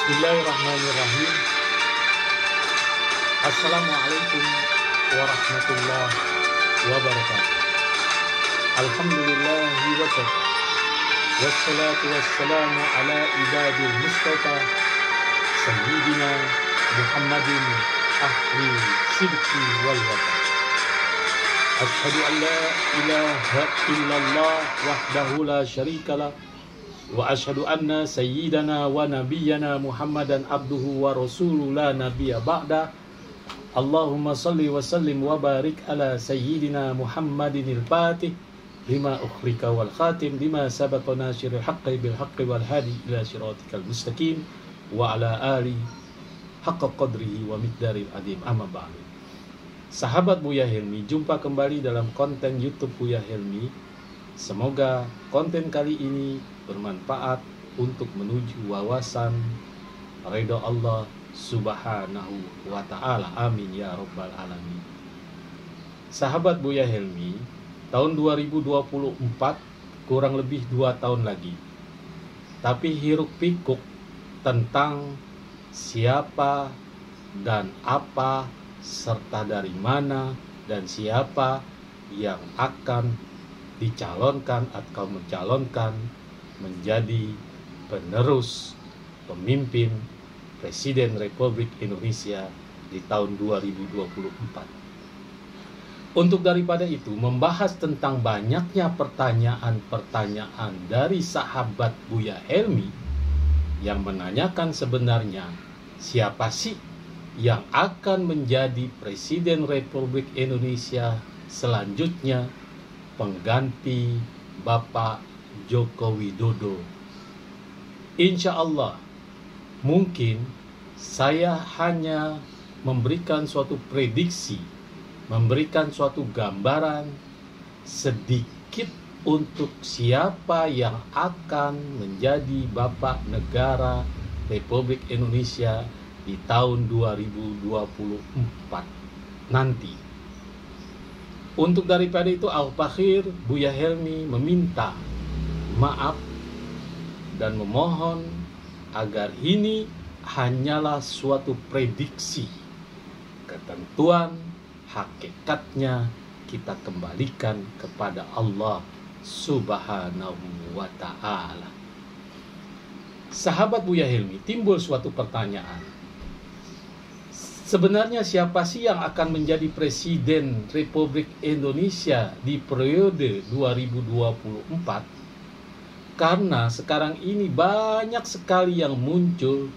Bismillahirrahmanirrahim. Assalamualaikum warahmatullahi wabarakatuh. Alhamdulillahi wa kafa. Wassalatu wassalamu ala ibadil mustafa Sayyidina Muhammadin ahli sidqi wal wafa. Ashhadu an la ilaha illallah wahdahu la syarikalah wa ashhadu anna sayyidana wa nabiyyana Muhammadan abduhu wa rasuluhu la nabiyya ba'da. Allahumma salli wa sallim wa barik ala sayyidina Muhammadinil fatih lima ukhrika wal khatim lima sabaqa nasiril haqqi bil haqqi wal hadi ila siratikal mustaqim wa ala ali haqqa qadrihi wa miqdaril adim. Amma ba'du. Sahabat Buya Helmi, jumpa kembali dalam konten YouTube Buya Helmi. Semoga konten kali ini bermanfaat untuk menuju wawasan ridho Allah Subhanahu wa ta'ala. Amin ya rabbal alamin. Sahabat Buya Helmi, tahun 2024 kurang lebih 2 tahun lagi. Tapi hiruk pikuk tentang siapa dan apa serta dari mana dan siapa yang akan dicalonkan atau mencalonkan menjadi penerus pemimpin Presiden Republik Indonesia di tahun 2024. Untuk daripada itu, membahas tentang banyaknya pertanyaan-pertanyaan dari sahabat Buya Helmi yang menanyakan sebenarnya siapa sih yang akan menjadi Presiden Republik Indonesia selanjutnya pengganti Bapak Joko Widodo. Insya Allah, mungkin saya hanya memberikan suatu prediksi, memberikan suatu gambaran sedikit untuk siapa yang akan menjadi Bapak Negara Republik Indonesia di tahun 2024 nanti. Untuk daripada itu, Al-Fakhir Buya Helmi meminta maaf dan memohon agar ini hanyalah suatu prediksi. Ketentuan hakikatnya kita kembalikan kepada Allah Subhanahu wa ta'ala. Sahabat Buya Helmi, timbul suatu pertanyaan. Sebenarnya siapa sih yang akan menjadi Presiden Republik Indonesia di periode 2024? Karena sekarang ini banyak sekali yang muncul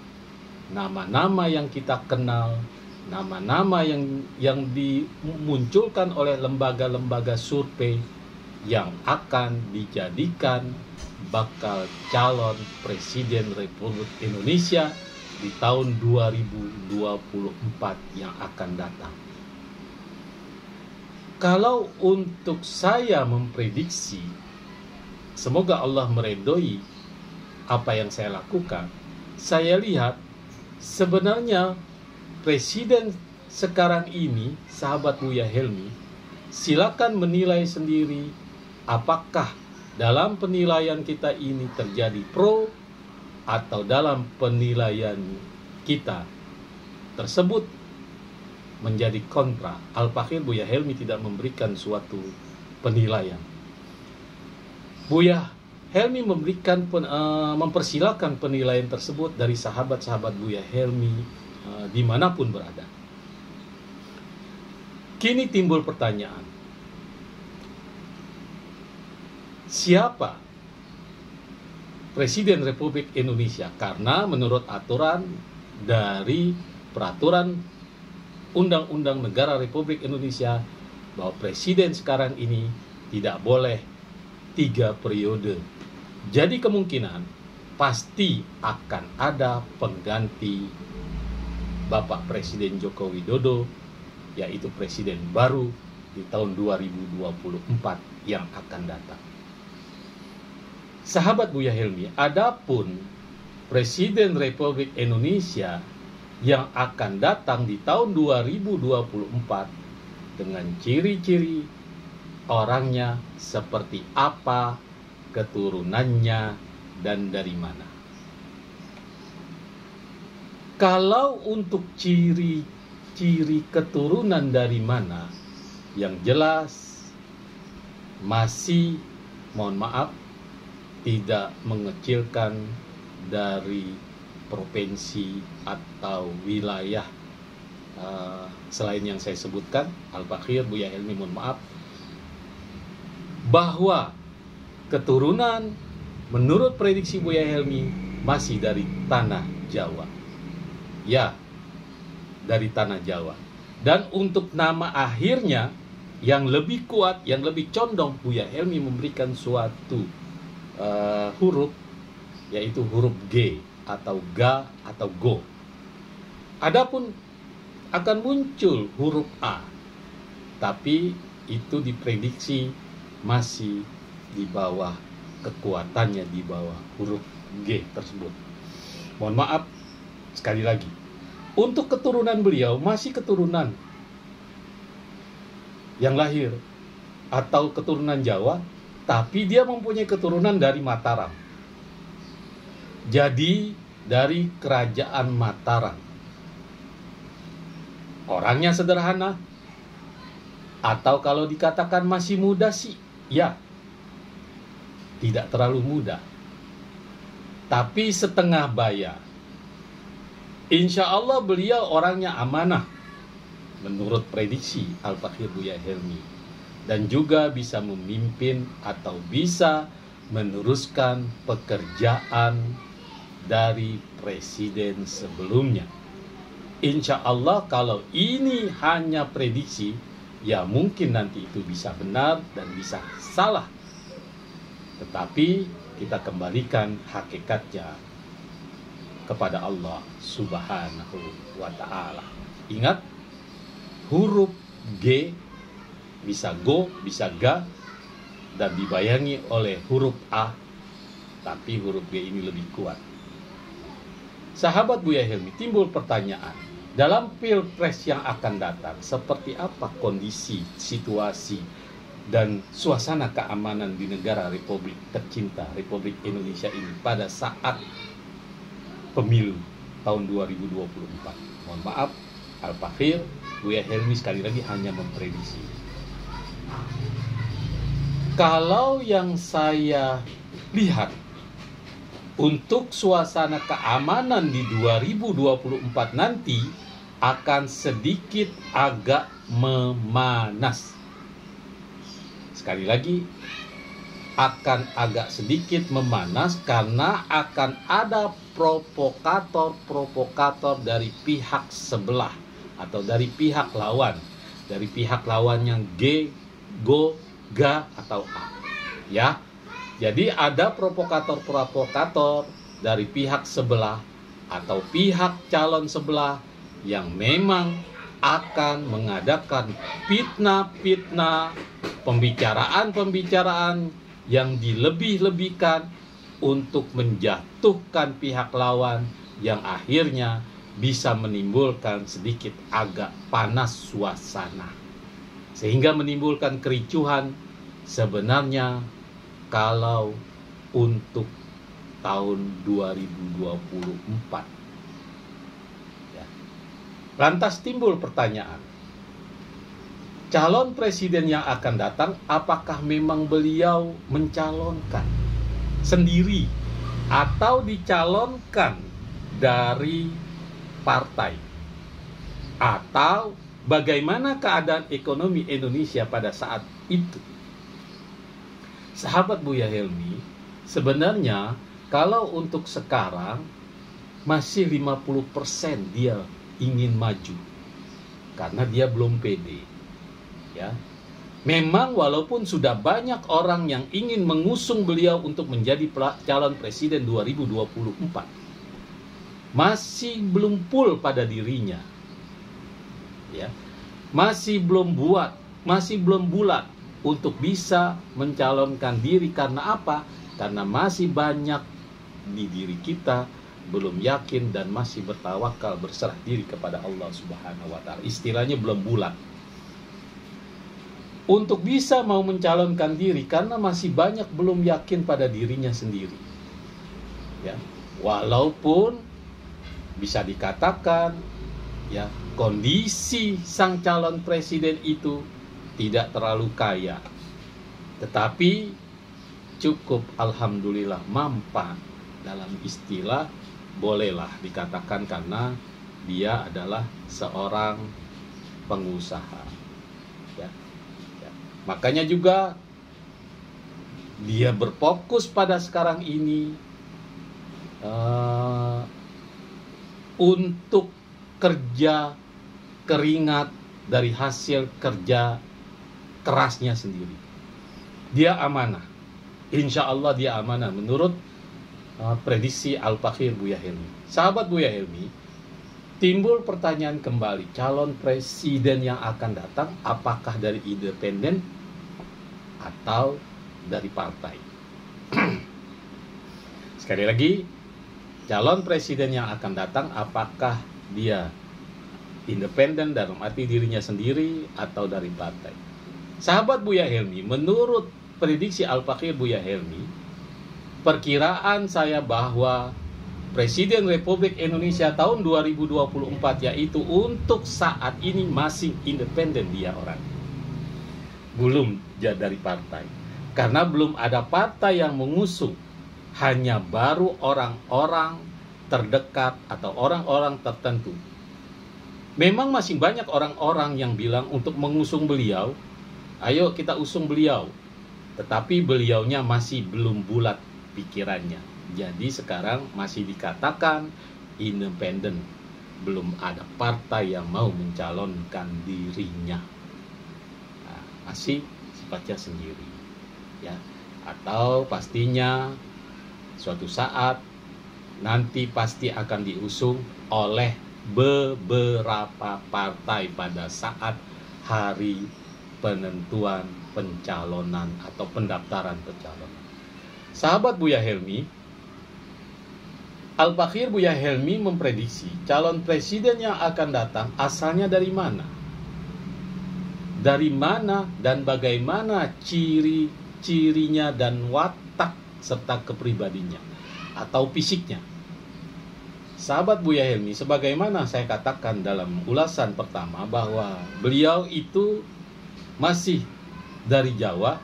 nama-nama yang kita kenal, nama-nama yang dimunculkan oleh lembaga-lembaga survei yang akan dijadikan bakal calon Presiden Republik Indonesia di tahun 2024 yang akan datang. Kalau untuk saya memprediksi, semoga Allah meridhoi apa yang saya lakukan. Saya lihat sebenarnya Presiden sekarang ini, sahabat Buya Helmi, silakan menilai sendiri apakah dalam penilaian kita ini terjadi pro atau dalam penilaian kita tersebut menjadi kontra. Al-Fakhir Buya Helmi tidak memberikan suatu penilaian. Buya Helmi mempersilahkan penilaian tersebut dari sahabat-sahabat Buya Helmi dimanapun berada. Kini timbul pertanyaan, siapa Presiden Republik Indonesia? Karena menurut aturan dari peraturan Undang-Undang Negara Republik Indonesia bahwa Presiden sekarang ini tidak boleh 3 periode. Jadi kemungkinan pasti akan ada pengganti Bapak Presiden Joko Widodo, yaitu Presiden baru di tahun 2024 yang akan datang. Sahabat Buya Helmi, adapun Presiden Republik Indonesia yang akan datang di tahun 2024 dengan ciri-ciri orangnya seperti apa, keturunannya, dan dari mana. Kalau untuk ciri-ciri keturunan dari mana, yang jelas masih, mohon maaf, tidak mengecilkan dari provinsi atau wilayah selain yang saya sebutkan, Al-Fakhir, Buya Helmi, mohon maaf, bahwa keturunan menurut prediksi Buya Helmi masih dari tanah Jawa. Ya, dari tanah Jawa. Dan untuk nama akhirnya yang lebih kuat, yang lebih condong, Buya Helmi memberikan suatu huruf, yaitu huruf G atau Ga atau Go. Adapun akan muncul huruf A, tapi itu diprediksi masih di bawah, kekuatannya di bawah huruf G tersebut. Mohon maaf, sekali lagi, untuk keturunan beliau masih keturunan yang lahir atau keturunan Jawa, tapi dia mempunyai keturunan dari Mataram. Jadi dari kerajaan Mataram. Orangnya sederhana, atau kalau dikatakan masih muda sih, ya, tidak terlalu muda, tapi setengah baya. Insya Allah beliau orangnya amanah menurut prediksi Al-Fakhir Buya Helmi, dan juga bisa memimpin atau bisa meneruskan pekerjaan dari presiden sebelumnya. Insya Allah kalau ini hanya prediksi, ya mungkin nanti itu bisa benar dan bisa salah. Tetapi kita kembalikan hakikatnya kepada Allah Subhanahu wa ta'ala. Ingat, huruf G bisa Go, bisa Ga, dan dibayangi oleh huruf A, tapi huruf G ini lebih kuat. Sahabat Buya Helmi, timbul pertanyaan, dalam pilpres yang akan datang, seperti apa kondisi, situasi, dan suasana keamanan di negara Republik tercinta, Republik Indonesia ini pada saat pemilu tahun 2024? Mohon maaf, Al-Fakhir Buya Helmi sekali lagi hanya memprediksi. Kalau yang saya lihat untuk suasana keamanan di 2024 nanti akan sedikit agak memanas. Sekali lagi, akan agak sedikit memanas karena akan ada provokator-provokator dari pihak sebelah atau dari pihak lawan. Dari pihak lawan yang G, Go, Ga, atau A. Ya. Jadi ada provokator-provokator dari pihak sebelah atau pihak calon sebelah yang memang akan mengadakan fitnah-fitnah, pembicaraan-pembicaraan yang dilebih-lebihkan untuk menjatuhkan pihak lawan, yang akhirnya bisa menimbulkan sedikit agak panas suasana sehingga menimbulkan kericuhan. Sebenarnya kalau untuk tahun 2024 ya. Lantas timbul pertanyaan, calon presiden yang akan datang, apakah memang beliau mencalonkan sendiri atau dicalonkan dari partai, atau bagaimana keadaan ekonomi Indonesia pada saat itu? Sahabat Buya Helmi, sebenarnya kalau untuk sekarang masih 50% dia ingin maju karena dia belum pede. Ya. Memang walaupun sudah banyak orang yang ingin mengusung beliau untuk menjadi calon presiden 2024, masih belum full pada dirinya. Ya. Masih belum bulat untuk bisa mencalonkan diri. Karena apa? Karena masih banyak di diri kita belum yakin dan masih bertawakal, berserah diri kepada Allah Subhanahu wa ta'ala. Istilahnya belum bulat untuk bisa mau mencalonkan diri karena masih banyak belum yakin pada dirinya sendiri. Ya, walaupun bisa dikatakan ya kondisi sang calon presiden itu tidak terlalu kaya, tetapi cukup alhamdulillah mampan, dalam istilah bolehlah dikatakan, karena dia adalah seorang pengusaha ya. Makanya juga dia berfokus pada sekarang ini untuk kerja keringat dari hasil kerja kerasnya sendiri. Dia amanah, insya Allah dia amanah menurut prediksi Al-Fakhir Buya Helmi. Sahabat Buya Helmi, timbul pertanyaan kembali, calon presiden yang akan datang apakah dari independen atau dari partai? Sekali lagi, calon presiden yang akan datang apakah dia independen dalam arti dirinya sendiri atau dari partai? Sahabat Buya Helmi, menurut prediksi Al-Fakhir Buya Helmi, perkiraan saya bahwa Presiden Republik Indonesia tahun 2024 yaitu untuk saat ini masih independen dia orang. Belum dari partai. Karena belum ada partai yang mengusung, hanya baru orang-orang terdekat atau orang-orang tertentu. Memang masih banyak orang-orang yang bilang untuk mengusung beliau, ayo kita usung beliau. Tetapi beliaunya masih belum bulat pikirannya. Jadi sekarang masih dikatakan independen. Belum ada partai yang mau mencalonkan dirinya. Nah, masih sifatnya sendiri. Ya, atau pastinya suatu saat nanti pasti akan diusung oleh beberapa partai pada saat hari penentuan pencalonan atau pendaftaran pencalonan. Sahabat Buya Helmi, Al-Fakhir Buya Helmi memprediksi calon presiden yang akan datang asalnya dari mana? Dari mana dan bagaimana ciri-cirinya dan watak serta kepribadiannya atau fisiknya. Sahabat Buya Helmi, sebagaimana saya katakan dalam ulasan pertama bahwa beliau itu masih dari Jawa.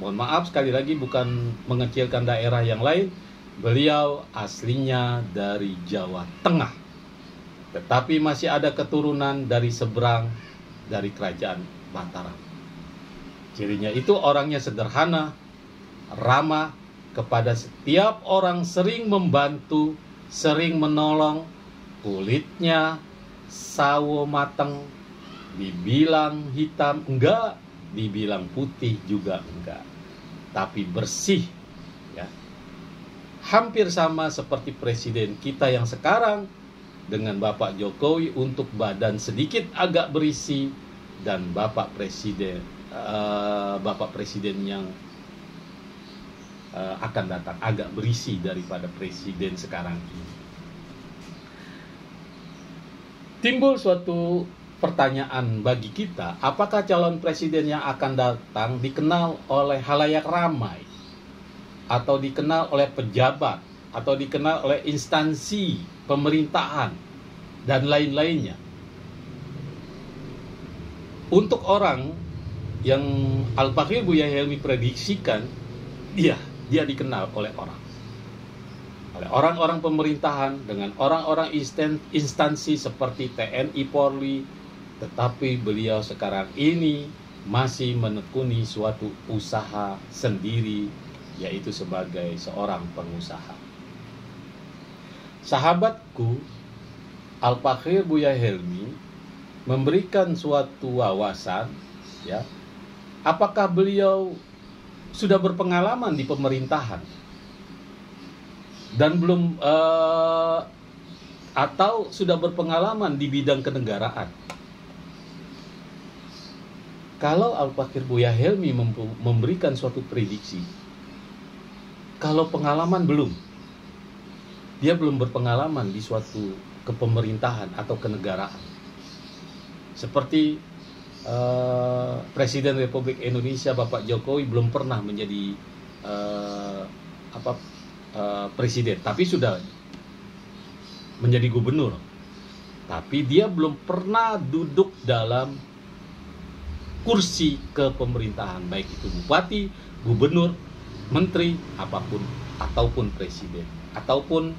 Mohon maaf sekali lagi bukan mengecilkan daerah yang lain. Beliau aslinya dari Jawa Tengah. Tetapi masih ada keturunan dari seberang dari kerajaan Mataram. Cirinya itu orangnya sederhana, ramah kepada setiap orang, sering membantu, sering menolong, kulitnya sawo mateng, dibilang hitam enggak, dibilang putih juga enggak, tapi bersih ya. Hampir sama seperti presiden kita yang sekarang dengan Bapak Jokowi, untuk badan sedikit agak berisi, dan Bapak presiden yang akan datang agak berisi daripada presiden sekarang ini. Timbul suatu pertanyaan bagi kita, apakah calon presiden yang akan datang dikenal oleh halayak ramai, atau dikenal oleh pejabat, atau dikenal oleh instansi pemerintahan, dan lain-lainnya? Untuk orang yang Al-Fakhir Buya Helmi prediksikan, dia dikenal oleh orang-orang pemerintahan, dengan orang-orang instansi seperti TNI, Polri. Tetapi beliau sekarang ini masih menekuni suatu usaha sendiri, yaitu sebagai seorang pengusaha. Sahabatku, Al-Fakhir Buya Helmi memberikan suatu wawasan ya. Apakah beliau sudah berpengalaman di pemerintahan dan belum atau sudah berpengalaman di bidang kenegaraan? Kalau Al-Fakhir Buya Helmi memberikan suatu prediksi, kalau pengalaman belum, dia belum berpengalaman di suatu kepemerintahan atau kenegaraan. Seperti Presiden Republik Indonesia Bapak Jokowi belum pernah menjadi presiden, tapi sudah menjadi gubernur, tapi dia belum pernah duduk dalam kursi kepemerintahan, baik itu bupati, gubernur, menteri, apapun, ataupun presiden, ataupun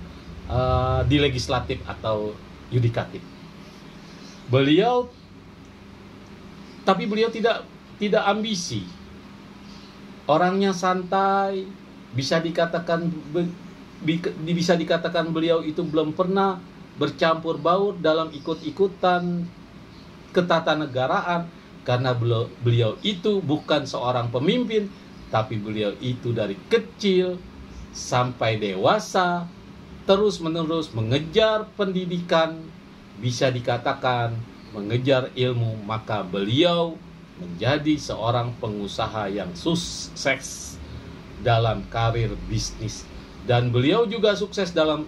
di legislatif atau yudikatif. Tapi beliau tidak ambisi. Orangnya santai, bisa dikatakan beliau itu belum pernah bercampur baur dalam ikut-ikutan ketatanegaraan, karena beliau itu bukan seorang pemimpin, tapi beliau itu dari kecil sampai dewasa terus-menerus mengejar pendidikan, bisa dikatakan mengejar ilmu, maka beliau menjadi seorang pengusaha yang sukses dalam karir bisnis. Dan beliau juga sukses dalam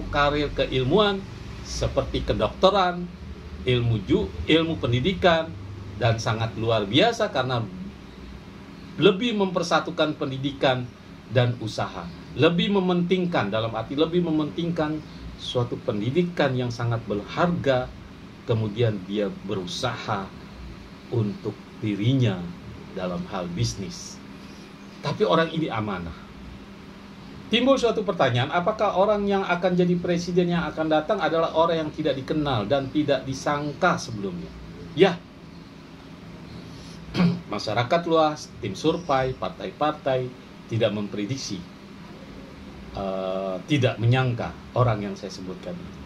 karir keilmuan seperti kedokteran, ilmu pendidikan, dan sangat luar biasa karena lebih mempersatukan pendidikan dan usaha. Lebih mementingkan suatu pendidikan yang sangat berharga, kemudian dia berusaha untuk dirinya dalam hal bisnis. Tapi orang ini amanah. Timbul suatu pertanyaan, apakah orang yang akan jadi presiden yang akan datang adalah orang yang tidak dikenal dan tidak disangka sebelumnya? Ya, masyarakat luas, tim survei, partai-partai tidak memprediksi, tidak menyangka orang yang saya sebutkan itu.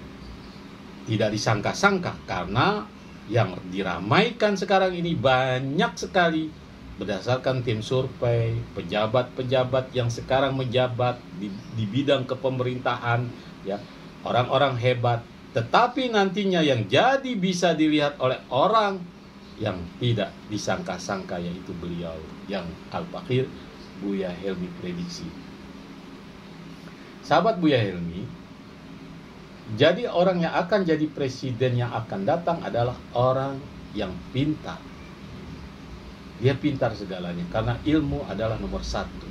Tidak disangka-sangka karena yang diramaikan sekarang ini banyak sekali berdasarkan tim survei, pejabat-pejabat yang sekarang menjabat di bidang kepemerintahan, ya, orang-orang hebat, tetapi nantinya yang jadi bisa dilihat oleh orang yang tidak disangka-sangka, yaitu beliau yang Al-Fakir Buya Helmi prediksi. Sahabat Buya Helmi, jadi orang yang akan jadi presiden yang akan datang adalah orang yang pintar. Dia pintar segalanya karena ilmu adalah nomor satu.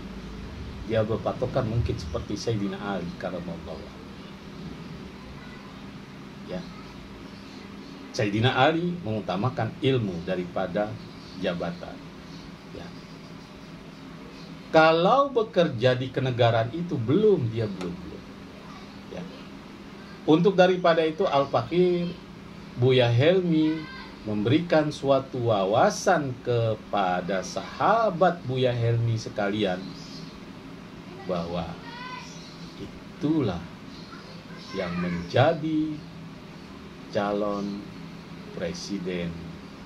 Dia berpatokan mungkin seperti Sayyidina Ali karamallahu. Ya. Sayyidina Ali mengutamakan ilmu daripada jabatan. Ya. Kalau bekerja di kenegaraan itu belum. Ya. Untuk daripada itu Al-Fakir Buya Helmi memberikan suatu wawasan kepada sahabat Buya Helmi sekalian bahwa itulah yang menjadi calon Presiden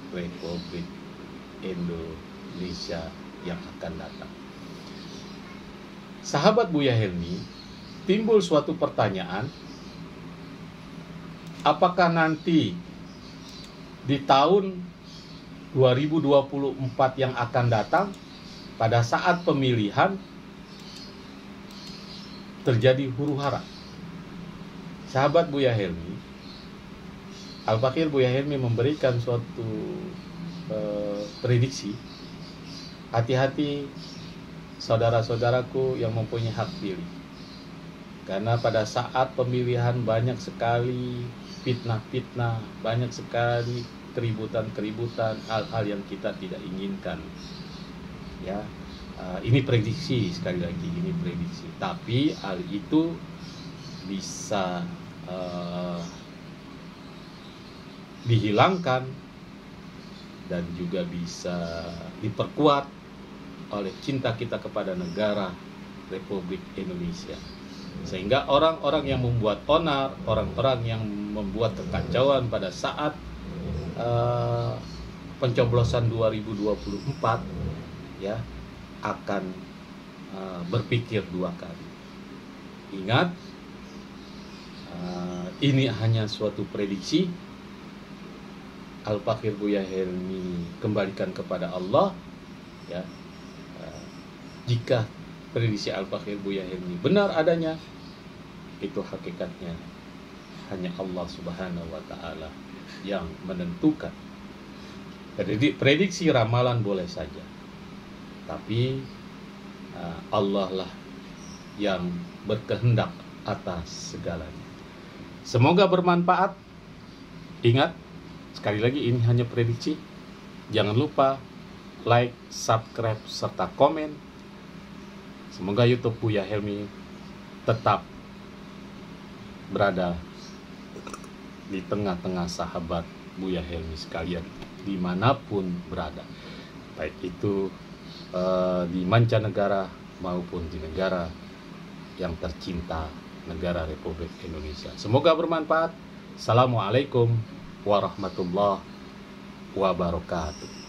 Republik Indonesia yang akan datang. Sahabat Buya Helmi, timbul suatu pertanyaan, apakah nanti di tahun 2024 yang akan datang, pada saat pemilihan terjadi huru-hara? Sahabat Buya Helmi, Al-Fakir Buya Helmi memberikan suatu prediksi. Hati-hati saudara-saudaraku yang mempunyai hak pilih, karena pada saat pemilihan banyak sekali fitnah-fitnah, banyak sekali keributan-keributan, hal-hal yang kita tidak inginkan. Ya, ini prediksi, sekali lagi ini prediksi. Tapi hal itu bisa dihilangkan dan juga bisa diperkuat oleh cinta kita kepada negara Republik Indonesia. Sehingga orang-orang yang membuat onar, orang-orang yang membuat kekacauan pada saat pencoblosan 2024 ya akan berpikir dua kali. Ingat, ini hanya suatu prediksi. Al-Fakir Buya Helmi kembalikan kepada Allah, ya. Jika prediksi Al-Fakir Buya Helmi benar adanya, itu hakikatnya hanya Allah Subhanahu wa Ta'ala yang menentukan. Jadi prediksi ramalan boleh saja, tapi Allah lah yang berkehendak atas segalanya. Semoga bermanfaat. Ingat, sekali lagi ini hanya prediksi. Jangan lupa like, subscribe, serta komen. Semoga YouTube Buya Helmi tetap berada di tengah-tengah sahabat Buya Helmi sekalian, dimanapun berada, baik itu di mancanegara maupun di negara yang tercinta, negara Republik Indonesia. Semoga bermanfaat. Assalamualaikum warahmatullahi wabarakatuh.